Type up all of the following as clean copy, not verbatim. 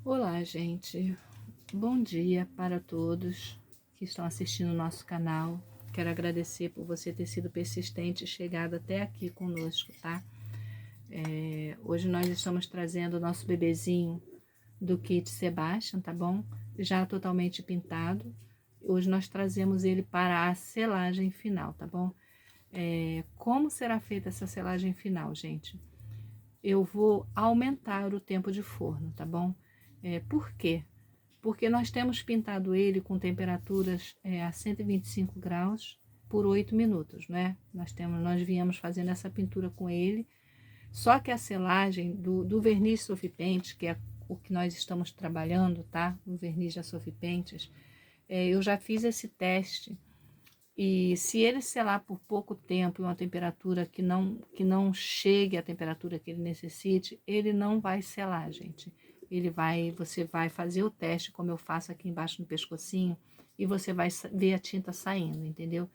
Olá, gente. Bom dia para todos que estão assistindo o nosso canal. Quero agradecer por você ter sido persistente e chegado até aqui conosco, tá? Hoje nós estamos trazendo o nosso bebezinho do kit Sebastian, tá bom? Já totalmente pintado. Hoje nós trazemos ele para a selagem final, tá bom? Como será feita essa selagem final, gente? Eu vou aumentar o tempo de forno, tá bom? Por quê? Porque nós temos pintado ele com temperaturas a 125 graus por 8 minutos, né? Nós viemos fazendo essa pintura com ele, só que a selagem do verniz Sofipente, que é o que nós estamos trabalhando, tá? O verniz da Sofipentes, eu já fiz esse teste e se ele selar por pouco tempo em uma temperatura que não chegue à temperatura que ele necessite, ele não vai selar, gente. Você vai fazer o teste, como eu faço aqui embaixo no pescocinho, e você vai ver a tinta saindo, entendeu?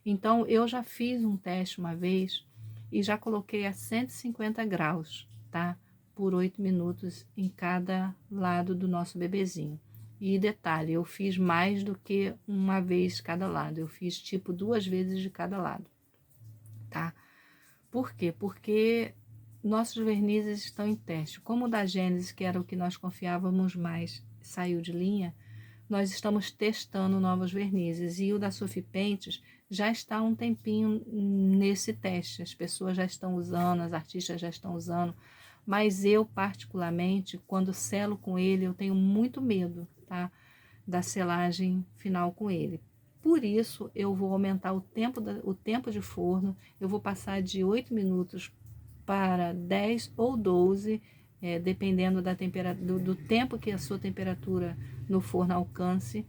Então, eu já fiz um teste uma vez e já coloquei a 150 graus, tá? Por 8 minutos em cada lado do nosso bebezinho. E detalhe, eu fiz mais do que uma vez cada lado, eu fiz tipo 2 vezes de cada lado, tá? Por quê? Porque nossos vernizes estão em teste. Como o da Gênesis, que era o que nós confiávamos mais, saiu de linha, nós estamos testando novos vernizes. E o da Sofipentes já está há um tempinho nesse teste. As pessoas já estão usando, as artistas já estão usando. Mas eu, particularmente, quando selo com ele, eu tenho muito medo, tá? Da selagem final com ele. Por isso, eu vou aumentar o tempo de forno, eu vou passar de 8 minutos para 10 ou 12, dependendo do tempo que a sua temperatura no forno alcance.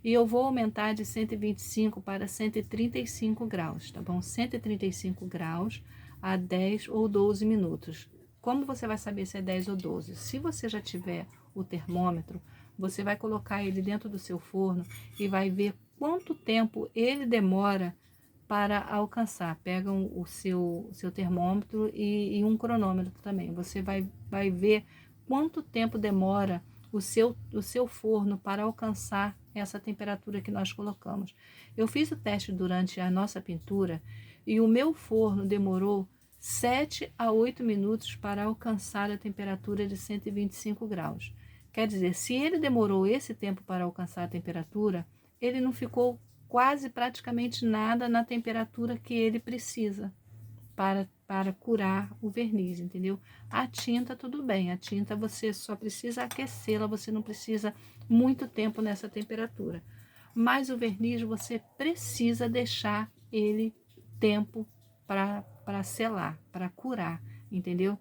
E eu vou aumentar de 125 para 135 graus, tá bom? 135 graus a 10 ou 12 minutos. Como você vai saber se é 10 ou 12? Se você já tiver o termômetro, você vai colocar ele dentro do seu forno e vai ver quanto tempo ele demora para alcançar. Pega o seu termômetro e um cronômetro também. Você vai ver quanto tempo demora o seu forno para alcançar essa temperatura que nós colocamos. Eu fiz o teste durante a nossa pintura e o meu forno demorou 7 a 8 minutos para alcançar a temperatura de 125 graus. Quer dizer, se ele demorou esse tempo para alcançar a temperatura, ele não ficou quase praticamente nada na temperatura que ele precisa para curar o verniz, entendeu? A tinta, tudo bem, a tinta você só precisa aquecê-la, você não precisa muito tempo nessa temperatura. Mas o verniz você precisa deixar ele tempo para selar, para curar, entendeu?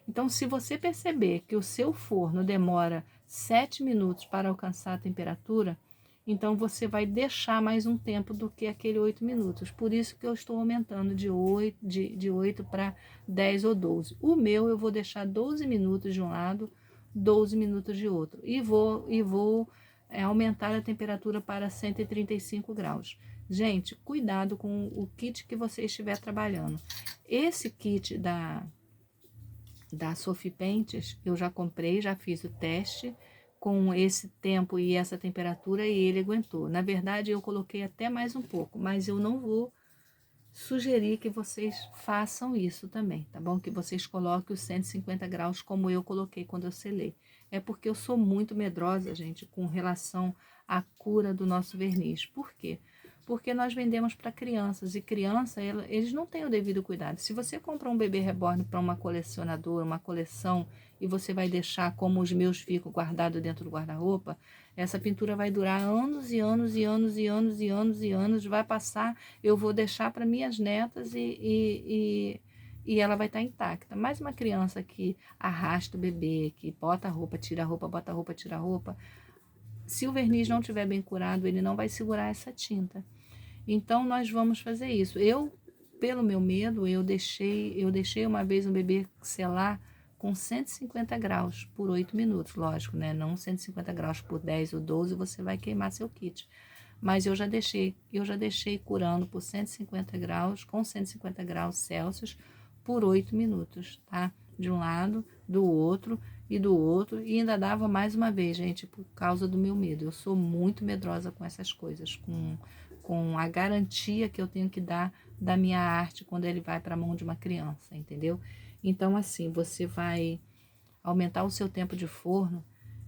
Então, se você perceber que o seu forno demora 7 minutos para alcançar a temperatura, então você vai deixar mais um tempo do que aquele 8 minutos. Por isso que eu estou aumentando de 8 para 10 ou 12. O meu eu vou deixar 12 minutos de um lado, 12 minutos de outro. E vou aumentar a temperatura para 135 graus. Gente, cuidado com o kit que você estiver trabalhando. Esse kit da Sofipentes eu já comprei, já fiz o teste com esse tempo e essa temperatura e ele aguentou. Na verdade, eu coloquei até mais um pouco, mas eu não vou sugerir que vocês façam isso também, tá bom? Que vocês coloquem os 150 graus como eu coloquei quando eu selei. É porque eu sou muito medrosa, gente, com relação à cura do nosso verniz. Por quê? Porque nós vendemos para crianças e criança, eles não têm o devido cuidado. Se você compra um bebê reborn para uma colecionadora, uma coleção, e você vai deixar como os meus ficam guardado dentro do guarda-roupa, essa pintura vai durar anos e anos e anos e anos e anos e anos, vai passar, eu vou deixar para minhas netas e ela vai estar intacta. Mas uma criança que arrasta o bebê, que bota a roupa, tira a roupa, bota a roupa, tira a roupa, se o verniz não estiver bem curado, ele não vai segurar essa tinta. Então, nós vamos fazer isso. Pelo meu medo, eu deixei uma vez um bebê selar com 150 graus por 8 minutos, lógico, né? Não 150 graus por 10 ou 12, você vai queimar seu kit. Mas eu já deixei curando por 150 graus, com 150 graus Celsius, por 8 minutos, tá? De um lado, do outro, e do outro, e ainda dava mais uma vez, gente, por causa do meu medo. Eu sou muito medrosa com essas coisas, com a garantia que eu tenho que dar da minha arte quando ele vai para a mão de uma criança, entendeu? Então, assim, você vai aumentar o seu tempo de forno,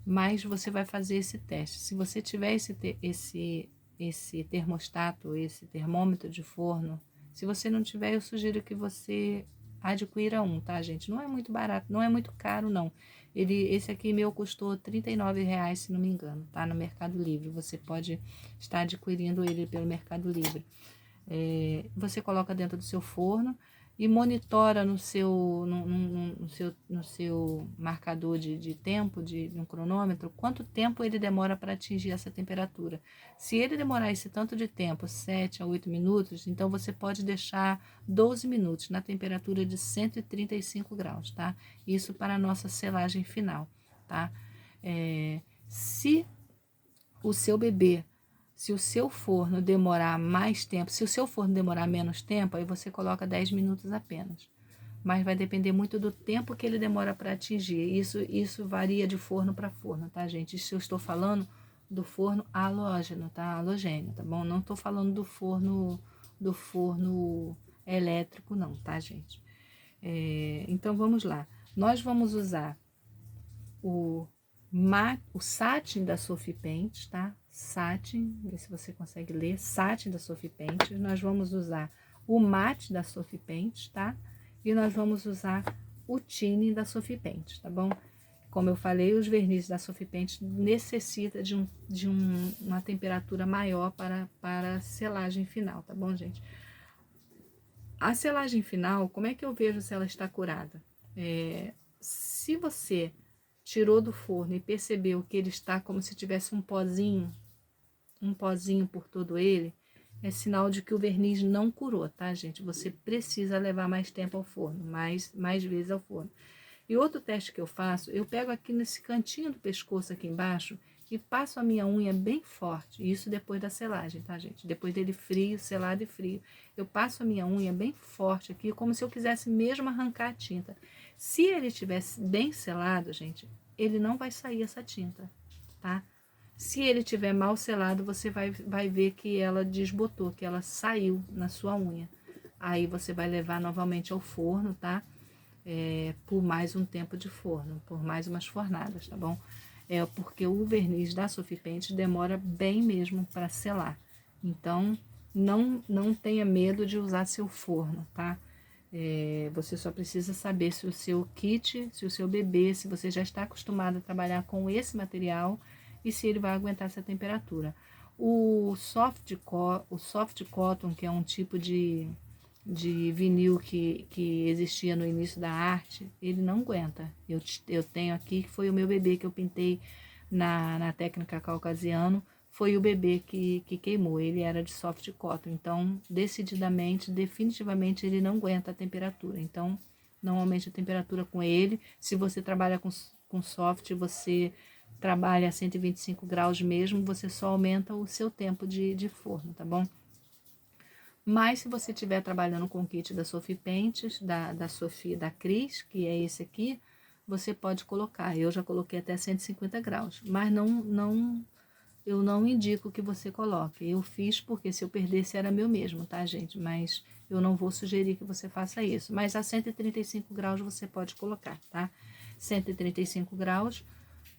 mas você vai fazer esse teste. Se você tiver esse termostato, esse termômetro de forno, se você não tiver, eu sugiro que você adquira um, tá, gente? Não é muito barato, não é muito caro, não. Esse aqui meu custou R$ 39, se não me engano, tá? No Mercado Livre. Você pode estar adquirindo ele pelo Mercado Livre. Você coloca dentro do seu forno e monitora no seu marcador de tempo, de um cronômetro, quanto tempo ele demora para atingir essa temperatura. Se ele demorar esse tanto de tempo, 7 a 8 minutos, então você pode deixar 12 minutos na temperatura de 135 graus, tá? Isso para a nossa selagem final, tá? Se o seu bebê, se o seu forno demorar mais tempo, se o seu forno demorar menos tempo, aí você coloca 10 minutos apenas. Mas vai depender muito do tempo que ele demora para atingir. Isso varia de forno para forno, tá, gente? Isso eu estou falando do forno halógeno, tá? Halogênio, tá bom? Não estou falando do forno elétrico, não, tá, gente? Então vamos lá. Nós vamos usar o satin da Sophie Paint, tá? Satin, vê se você consegue ler, satin da Sophie Paint. Nós vamos usar o mate da Sophie Paint, tá? E nós vamos usar o tine da Sophie Paint, tá bom? Como eu falei, os vernizes da Sophie Paint necessita de uma temperatura maior para a selagem final, tá bom, gente? A selagem final, como é que eu vejo se ela está curada? Se você tirou do forno e percebeu que ele está como se tivesse um pozinho por todo ele, é sinal de que o verniz não curou, tá, gente? Você precisa levar mais tempo ao forno, mais vezes ao forno. E outro teste que eu faço, eu pego aqui nesse cantinho do pescoço aqui embaixo e passo a minha unha bem forte. Isso depois da selagem, tá, gente? Depois dele frio, selado e frio. Eu passo a minha unha bem forte aqui, como se eu quisesse mesmo arrancar a tinta. Se ele estivesse bem selado, gente, ele não vai sair essa tinta, tá? Se ele tiver mal selado, você vai ver que ela desbotou, que ela saiu na sua unha. Aí você vai levar novamente ao forno, tá? Por mais um tempo de forno, por mais umas fornadas, tá bom? Porque o verniz da Sophie Paint demora bem mesmo para selar. Então, não tenha medo de usar seu forno, tá? Você só precisa saber se o seu kit, se o seu bebê, se você já está acostumado a trabalhar com esse material e se ele vai aguentar essa temperatura. O soft cotton, que é um tipo de vinil que existia no início da arte, ele não aguenta. Eu tenho aqui, que foi o meu bebê que eu pintei na técnica caucasiano, foi o bebê que queimou, ele era de soft cotton, então decididamente, definitivamente ele não aguenta a temperatura, então não aumente a temperatura com ele. Se você trabalha com soft, você trabalha a 125 graus mesmo, você só aumenta o seu tempo de forno, tá bom? Mas se você estiver trabalhando com o kit da Sophie Paint, da Cris, que é esse aqui, você pode colocar. Eu já coloquei até 150 graus, mas eu não indico que você coloque. Eu fiz porque se eu perdesse era meu mesmo, tá, gente? Mas eu não vou sugerir que você faça isso. Mas a 135 graus você pode colocar, tá? 135 graus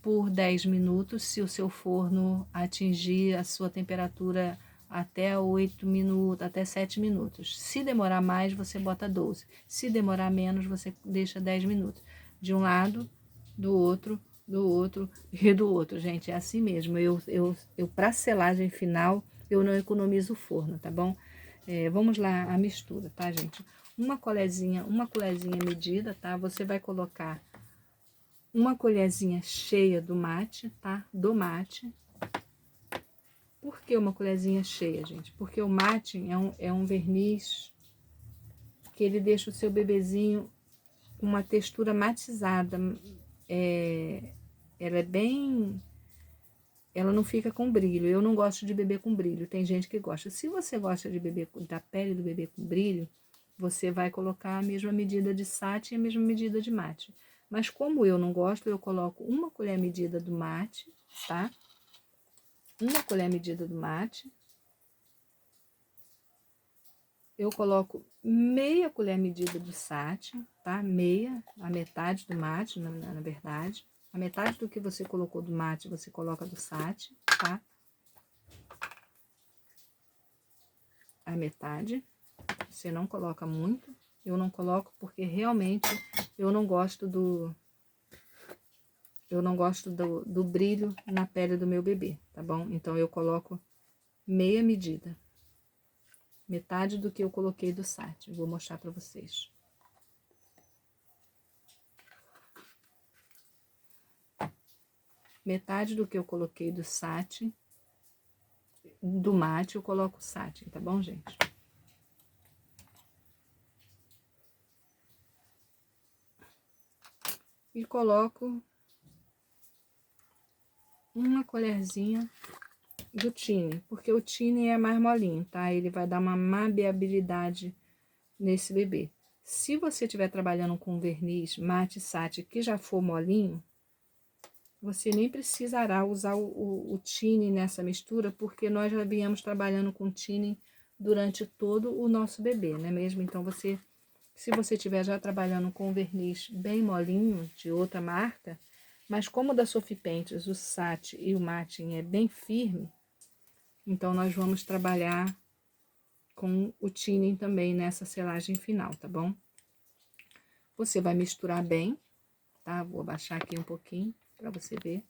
por 10 minutos, se o seu forno atingir a sua temperatura até 8 minutos, até 7 minutos. Se demorar mais, você bota 12. Se demorar menos, você deixa 10 minutos. De um lado, do outro e do outro, gente. É assim mesmo. Eu para selagem final, eu não economizo o forno, tá bom? Vamos lá, a mistura, tá, gente? Uma colherzinha medida, tá? Você vai colocar uma colherzinha cheia do mate, tá? Do mate. Por que uma colherzinha cheia, gente? Porque o mate é um verniz que ele deixa o seu bebezinho com uma textura matizada. Ela é bem... Ela não fica com brilho. Eu não gosto de bebê com brilho. Tem gente que gosta. Se você gosta de bebê da pele do bebê com brilho, você vai colocar a mesma medida de satin e a mesma medida de mate. Mas como eu não gosto, eu coloco 1 colher medida do mate, tá? 1 colher medida do mate. Eu coloco meia colher medida do sati, tá? Meia, a metade do mate, na verdade. A metade do que você colocou do mate, você coloca do sati, tá? A metade. Você não coloca muito. Eu não coloco porque realmente eu não gosto do brilho na pele do meu bebê, tá bom? Então eu coloco meia medida. Metade do que eu coloquei do sati. Vou mostrar para vocês. Metade do que eu coloquei do sati, do mate, eu coloco o sati, tá bom, gente? E coloco 1 colherzinha do tine, porque o tine é mais molinho, tá? Ele vai dar uma maleabilidade nesse bebê. Se você estiver trabalhando com verniz mate sati que já for molinho, você nem precisará usar o tine nessa mistura, porque nós já viemos trabalhando com tine durante todo o nosso bebê, não é mesmo? Então, se você estiver já trabalhando com verniz bem molinho, de outra marca, mas como o da Sophie Paints, o sati e o matte é bem firme, então nós vamos trabalhar com o tine também nessa selagem final, tá bom? Você vai misturar bem, tá? Vou abaixar aqui um pouquinho para você ver.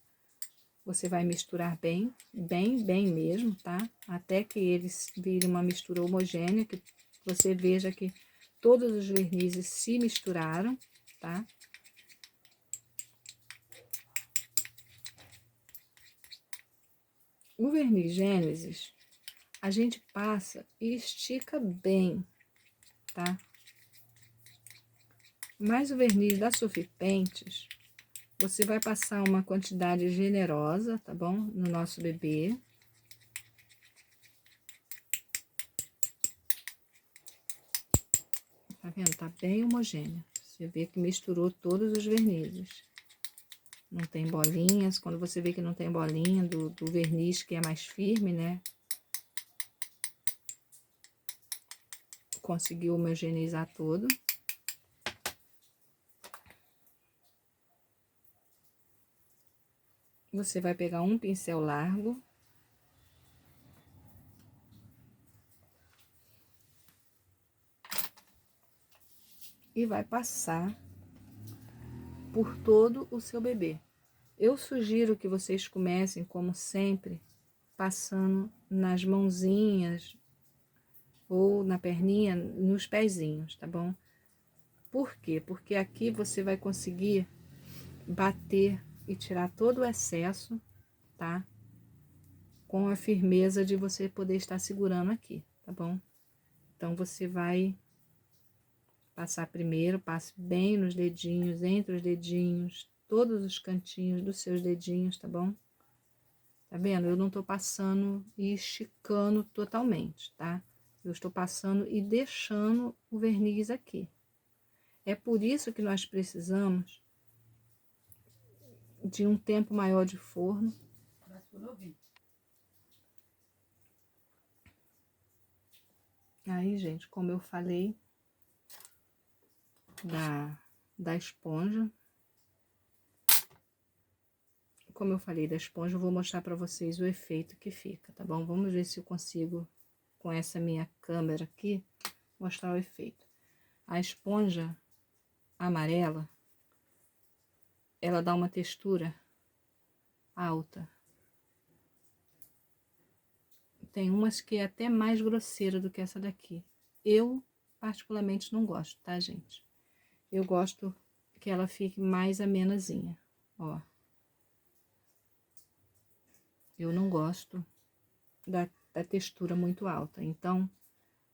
Você vai misturar bem, bem mesmo, tá? Até que eles virem uma mistura homogênea, que você veja que todos os vernizes se misturaram, tá? O verniz Gênesis, a gente passa e estica bem, tá? Mas o verniz da Sophie Paints, você vai passar uma quantidade generosa, tá bom? No nosso bebê. Tá vendo? Tá bem homogêneo. Você vê que misturou todos os vernizes. Não tem bolinhas. Quando você vê que não tem bolinha do verniz que é mais firme, né? Conseguiu homogeneizar todo. Você vai pegar um pincel largo. E vai passar por todo o seu bebê. Eu sugiro que vocês comecem, como sempre, passando nas mãozinhas ou na perninha, nos pezinhos, tá bom? Por quê? Porque aqui você vai conseguir bater e tirar todo o excesso, tá? Com a firmeza de você poder estar segurando aqui, tá bom? Então, você vai passar primeiro, passe bem nos dedinhos, entre os dedinhos, todos os cantinhos dos seus dedinhos, tá bom? Tá vendo? Eu não tô passando e esticando totalmente, tá? Eu estou passando e deixando o verniz aqui. É por isso que nós precisamos de um tempo maior de forno. Aí, gente, como eu falei da esponja, eu vou mostrar para vocês o efeito que fica, tá bom? Vamos ver se eu consigo, com essa minha câmera aqui, mostrar o efeito. A esponja amarela, ela dá uma textura alta. Tem umas que é até mais grosseira do que essa daqui. Eu, particularmente, não gosto, tá, gente? Eu gosto que ela fique mais amenazinha, ó. Eu não gosto da textura muito alta. Então,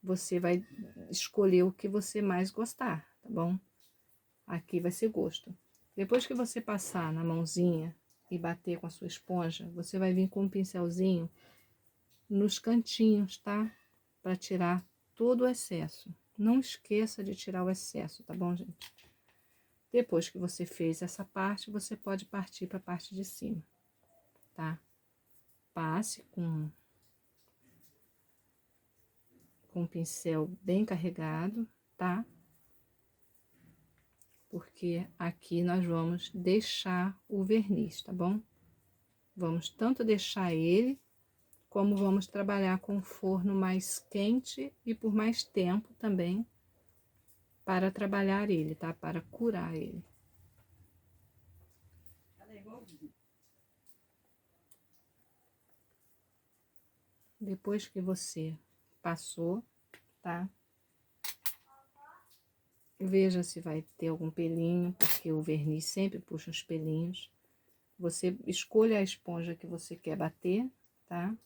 você vai escolher o que você mais gostar, tá bom? Aqui vai ser gosto. Depois que você passar na mãozinha e bater com a sua esponja, você vai vir com um pincelzinho nos cantinhos, tá? Para tirar todo o excesso. Não esqueça de tirar o excesso, tá bom, gente? Depois que você fez essa parte, você pode partir para a parte de cima, tá? Passe com o pincel bem carregado, tá? Porque aqui nós vamos deixar o verniz, tá bom? Vamos tanto deixar ele, como vamos trabalhar com o forno mais quente e por mais tempo também, para trabalhar ele, tá? Para curar ele. Depois que você passou, tá? Veja se vai ter algum pelinho, porque o verniz sempre puxa uns pelinhos. Você escolha a esponja que você quer bater, tá?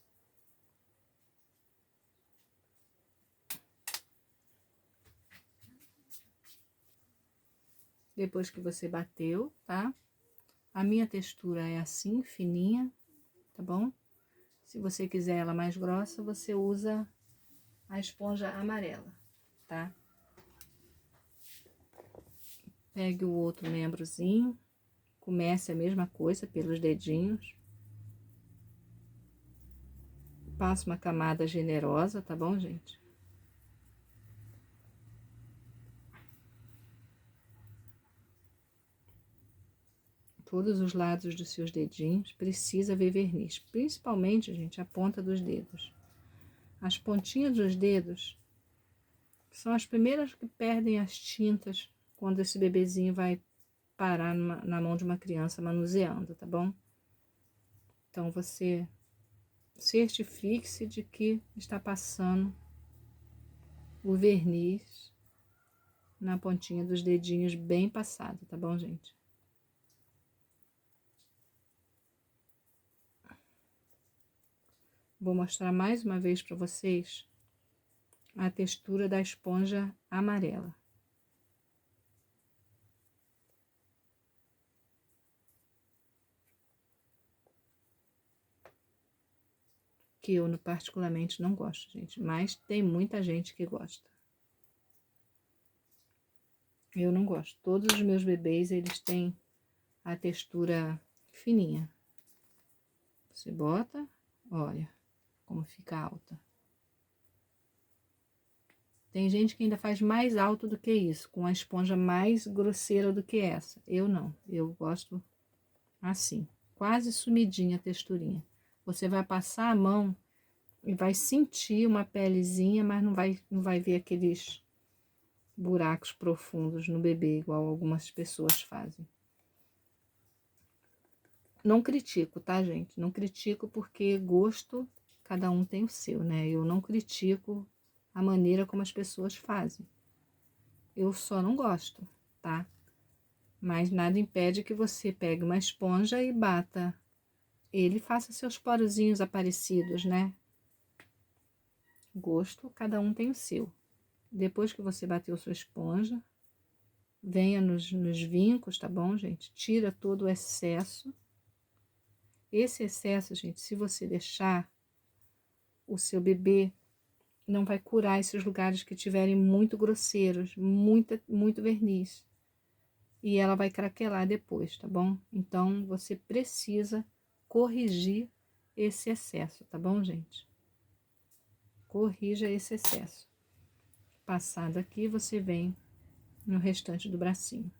Depois que você bateu, tá? A minha textura é assim, fininha, tá bom? Se você quiser ela mais grossa, você usa a esponja amarela, tá? Pegue o outro membrozinho, comece a mesma coisa pelos dedinhos. Passa uma camada generosa, tá bom, gente? Todos os lados dos seus dedinhos precisa ver verniz, principalmente, gente, a ponta dos dedos. As pontinhas dos dedos são as primeiras que perdem as tintas quando esse bebezinho vai parar na mão de uma criança manuseando, tá bom? Então, você certifique-se de que está passando o verniz na pontinha dos dedinhos bem passado, tá bom, gente? Vou mostrar mais uma vez para vocês a textura da esponja amarela. Que eu particularmente não gosto, gente, mas tem muita gente que gosta. Eu não gosto. Todos os meus bebês, eles têm a textura fininha. Você bota, olha como fica alta. Tem gente que ainda faz mais alto do que isso, com a esponja mais grosseira do que essa. Eu não, eu gosto assim, quase sumidinha a texturinha. Você vai passar a mão e vai sentir uma pelezinha, mas não vai ver aqueles buracos profundos no bebê, igual algumas pessoas fazem. Não critico, tá, gente? Não critico porque gosto, cada um tem o seu, né? Eu não critico a maneira como as pessoas fazem. Eu só não gosto, tá? Mas nada impede que você pegue uma esponja e bata ele, faça seus porozinhos aparecidos, né? Gosto, cada um tem o seu. Depois que você bateu sua esponja, venha nos vincos, tá bom, gente? Tira todo o excesso. Esse excesso, gente, se você deixar, o seu bebê não vai curar esses lugares que tiverem muito grosseiros, muito verniz. E ela vai craquelar depois, tá bom? Então, você precisa corrigir esse excesso, tá bom, gente? Corrija esse excesso. Passado aqui, você vem no restante do bracinho.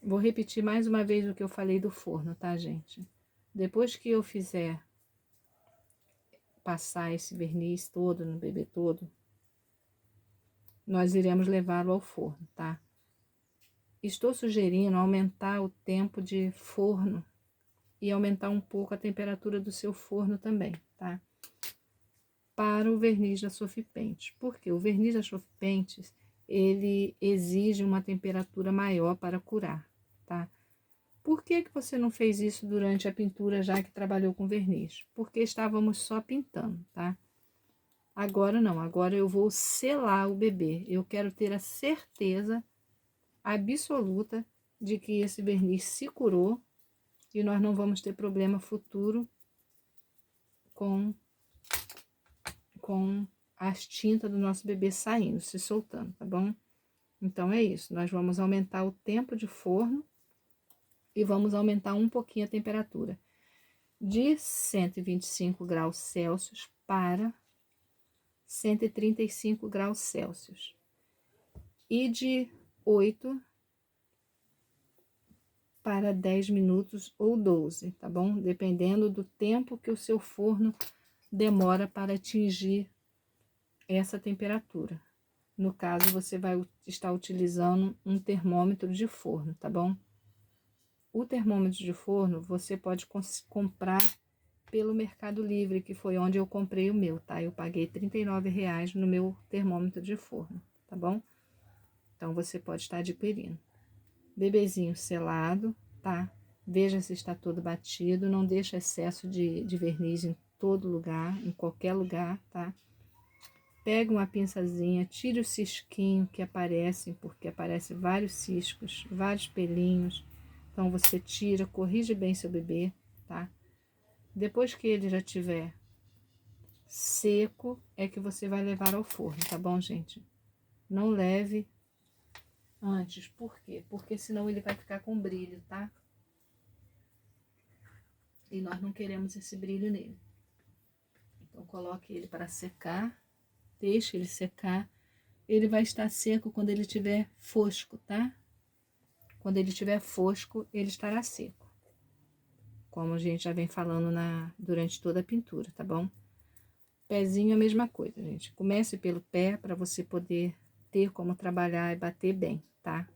Vou repetir mais uma vez o que eu falei do forno, tá, gente? Depois que eu fizer passar esse verniz todo no bebê todo, nós iremos levá-lo ao forno, tá? Estou sugerindo aumentar o tempo de forno e aumentar um pouco a temperatura do seu forno também, tá? Para o verniz da Sophie Paint. Porque o verniz da Sophie Paint, ele exige uma temperatura maior para curar, tá? Por que que você não fez isso durante a pintura, já que trabalhou com verniz? Porque estávamos só pintando, tá? Agora não, agora eu vou selar o bebê. Eu quero ter a certeza absoluta de que esse verniz se curou e nós não vamos ter problema futuro com as tintas do nosso bebê saindo, se soltando, tá bom? Então, é isso. Nós vamos aumentar o tempo de forno e vamos aumentar um pouquinho a temperatura. De 125 graus Celsius para 135 graus Celsius. E de 8 para 10 minutos ou 12, tá bom? Dependendo do tempo que o seu forno demora para atingir essa temperatura. No caso, você vai estar utilizando um termômetro de forno, tá bom? O termômetro de forno você pode comprar pelo Mercado Livre, que foi onde eu comprei o meu, tá? Eu paguei R$39 no meu termômetro de forno, tá bom? Então, você pode estar adquirindo. Bebezinho selado, tá? Veja se está todo batido, não deixa excesso de verniz em todo lugar, em qualquer lugar, tá? Pega uma pinçazinha, tire o cisquinho que aparecem, porque aparecem vários ciscos, vários pelinhos. Então, você tira, corrige bem seu bebê, tá? Depois que ele já tiver seco, é que você vai levar ao forno, tá bom, gente? Não leve antes, por quê? Porque senão ele vai ficar com brilho, tá? E nós não queremos esse brilho nele. Então, coloque ele para secar, deixe ele secar. Ele vai estar seco quando ele estiver fosco, tá? Quando ele estiver fosco, ele estará seco. Como a gente já vem falando durante toda a pintura, tá bom? Pezinho é a mesma coisa, gente. Comece pelo pé para você poder ter como trabalhar e bater bem, tá?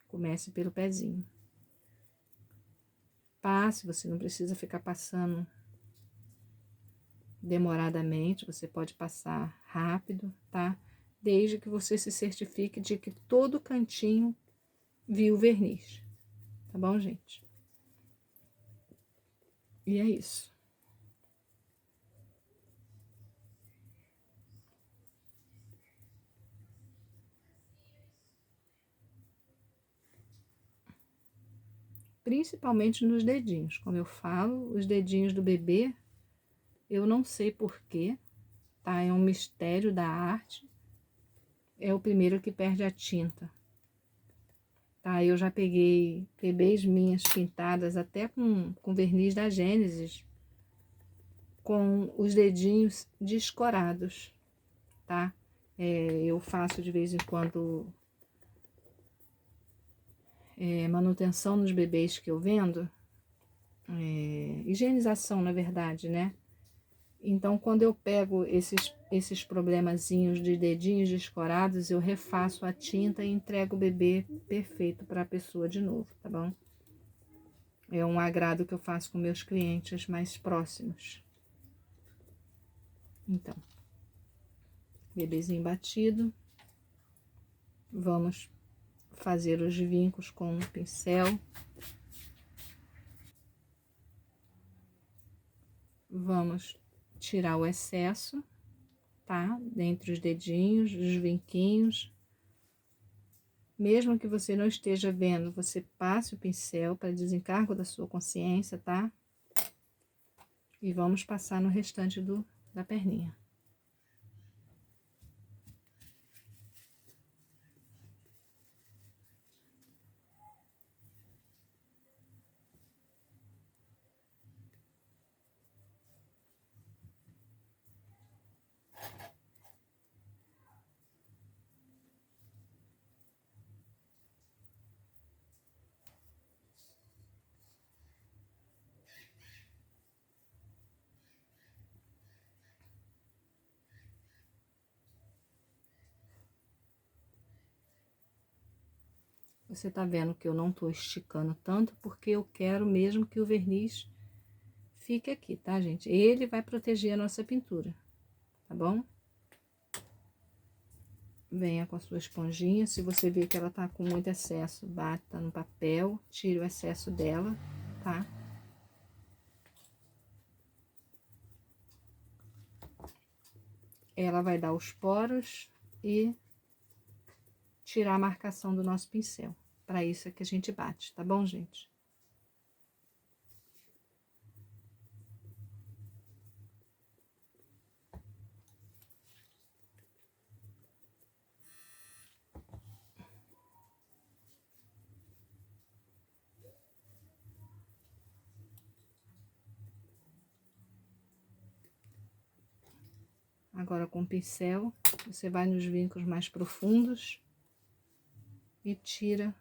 Comece pelo pezinho. Passe, você não precisa ficar passando demoradamente, você pode passar rápido, tá? Desde que você se certifique de que todo cantinho viu o verniz, tá bom, gente? E é isso. Principalmente nos dedinhos, como eu falo, os dedinhos do bebê, eu não sei porquê, tá? É um mistério da arte. É o primeiro que perde a tinta, tá? Eu já peguei bebês minhas pintadas até com verniz da Gênesis, com os dedinhos descorados, tá? Eu faço de vez em quando manutenção nos bebês que eu vendo, higienização, na verdade, né? Então, quando eu pego esses problemazinhos de dedinhos descorados, eu refaço a tinta e entrego o bebê perfeito para a pessoa de novo, tá bom? É um agrado que eu faço com meus clientes mais próximos. Então, bebezinho batido. Vamos fazer os vincos com um pincel. Vamos tirar o excesso, tá? Dentre os dedinhos, os vinquinhos. Mesmo que você não esteja vendo, você passe o pincel para desencargo da sua consciência, tá? E vamos passar no restante da perninha. Você tá vendo que eu não tô esticando tanto, porque eu quero mesmo que o verniz fique aqui, tá, gente? Ele vai proteger a nossa pintura, tá bom? Venha com a sua esponjinha, se você vê que ela tá com muito excesso, bata no papel, tire o excesso dela, tá? Ela vai dar os poros e tirar a marcação do nosso pincel. Para isso é que a gente bate, tá bom, gente? Agora com o pincel, você vai nos vincos mais profundos e tira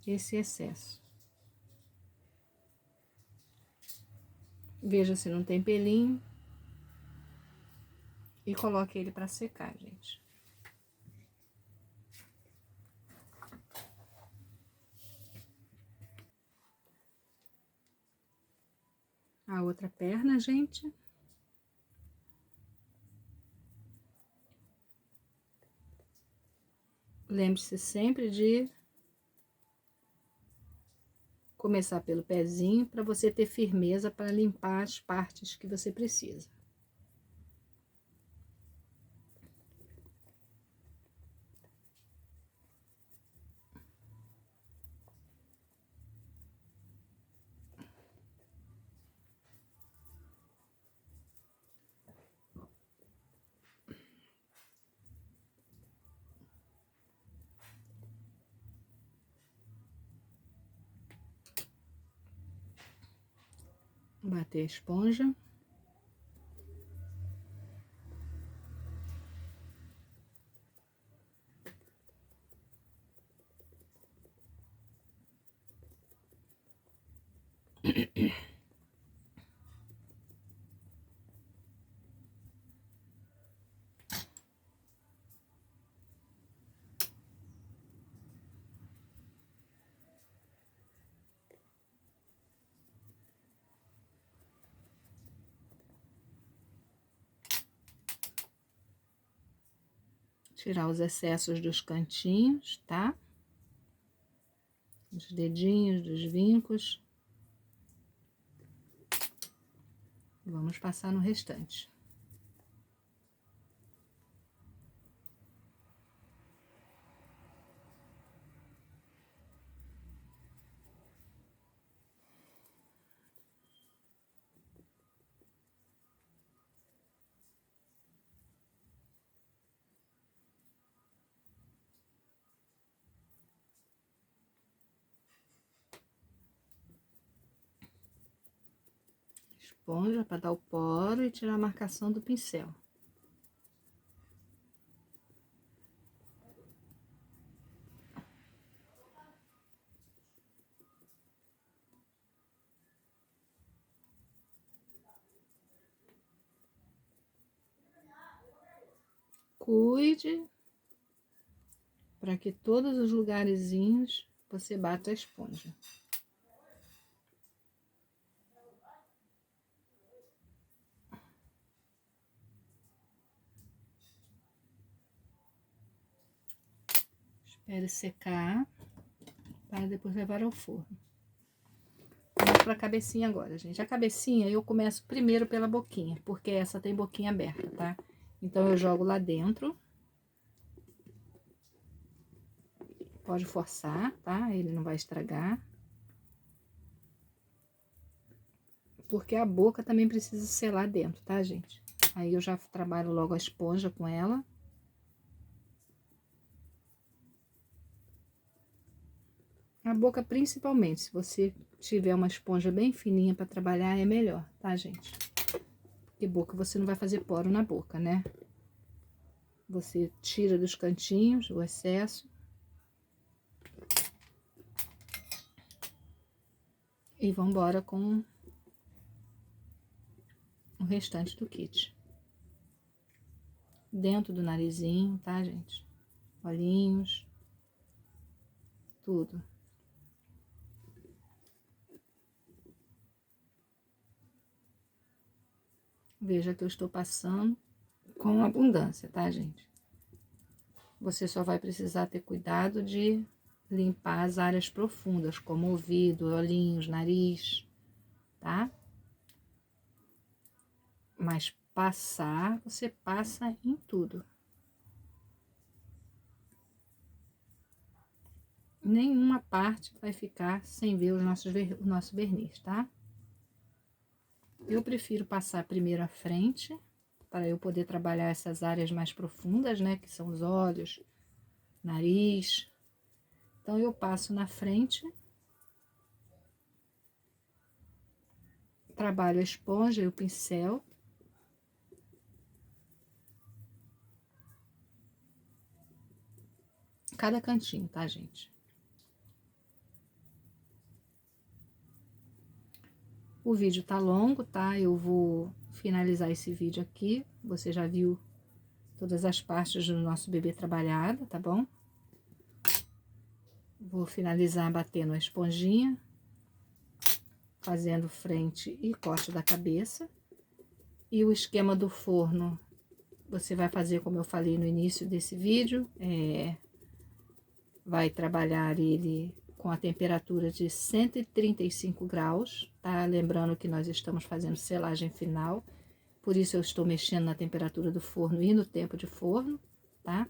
esse excesso. Veja se não tem pelinho e coloque ele para secar, gente. A outra perna, gente. Lembre-se sempre de começar pelo pezinho para você ter firmeza para limpar as partes que você precisa. Bater a esponja. Tirar os excessos dos cantinhos, tá? Dos dedinhos, dos vincos. Vamos passar no restante. Esponja para dar o poro e tirar a marcação do pincel. Cuide para que todos os lugarzinhos você bata a esponja. Espere secar para depois levar ao forno. Vamos para a cabecinha agora, gente. A cabecinha eu começo primeiro pela boquinha, porque essa tem boquinha aberta, tá? Então eu jogo lá dentro. Pode forçar, tá? Ele não vai estragar. Porque a boca também precisa ser lá dentro, tá, gente? Aí eu já trabalho logo a esponja com ela. A boca principalmente, se você tiver uma esponja bem fininha para trabalhar, é melhor, tá, gente? Porque boca você não vai fazer poro na boca, né? Você tira dos cantinhos o excesso. E vamos embora com o restante do kit. Dentro do narizinho, tá, gente? Olhinhos. Tudo. Veja que eu estou passando com abundância, tá, gente? Você só vai precisar ter cuidado de limpar as áreas profundas, como ouvido, olhinhos, nariz, tá? Mas passar, você passa em tudo. Nenhuma parte vai ficar sem ver o nosso verniz, tá? Eu prefiro passar primeiro à frente, para eu poder trabalhar essas áreas mais profundas, né? Que são os olhos, nariz. Então, eu passo na frente, trabalho a esponja e o pincel. cada cantinho, tá, gente? O vídeo tá longo, tá? Eu vou finalizar esse vídeo aqui. Você já viu todas as partes do nosso bebê trabalhada, tá bom? Vou finalizar batendo a esponjinha, fazendo frente e corte da cabeça. E o esquema do forno, você vai fazer como eu falei no início desse vídeo, vai trabalhar ele com a temperatura de 135 graus, tá? Lembrando que nós estamos fazendo selagem final, por isso eu estou mexendo na temperatura do forno e no tempo de forno, tá?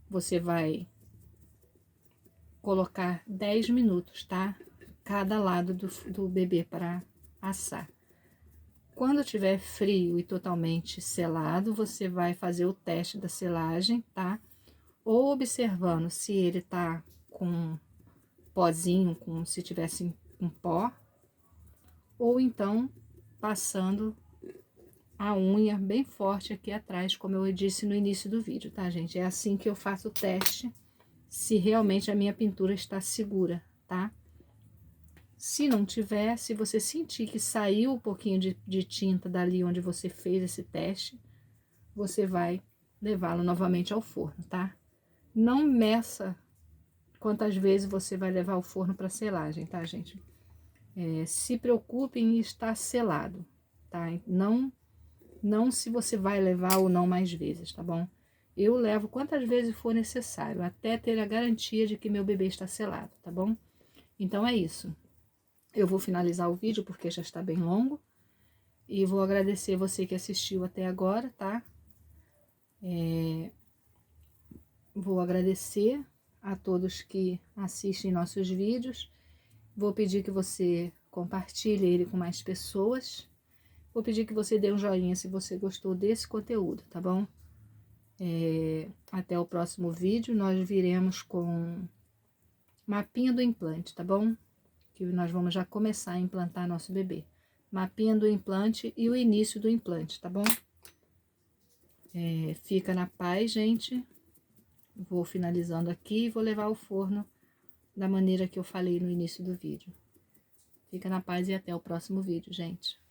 Você vai colocar 10 minutos, tá? Cada lado do bebê para assar. Quando tiver frio e totalmente selado, você vai fazer o teste da selagem, tá? Ou observando se ele tá com pozinho, como se tivesse um pó, ou então passando a unha bem forte aqui atrás, como eu disse no início do vídeo, tá, gente? É assim que eu faço o teste, se realmente a minha pintura está segura, tá? Se não tiver, se você sentir que saiu um pouquinho de tinta dali onde você fez esse teste, você vai levá-lo novamente ao forno, tá? Não meça quantas vezes você vai levar o forno para selagem, tá, gente? Se preocupe em estar selado, tá? Não se você vai levar ou não mais vezes, tá bom? Eu levo quantas vezes for necessário, até ter a garantia de que meu bebê está selado, tá bom? Então é isso. Eu vou finalizar o vídeo porque já está bem longo. E vou agradecer você que assistiu até agora, tá? Vou agradecer a todos que assistem nossos vídeos. Vou pedir que você compartilhe ele com mais pessoas. Vou pedir que você dê um joinha se você gostou desse conteúdo, tá bom? Até o próximo vídeo, nós viremos com mapinha do implante, tá bom? Que nós vamos já começar a implantar nosso bebê. Mapinha do implante e o início do implante, tá bom? Fica na paz, gente. Vou finalizando aqui e vou levar ao forno da maneira que eu falei no início do vídeo. Fica na paz e até o próximo vídeo, gente.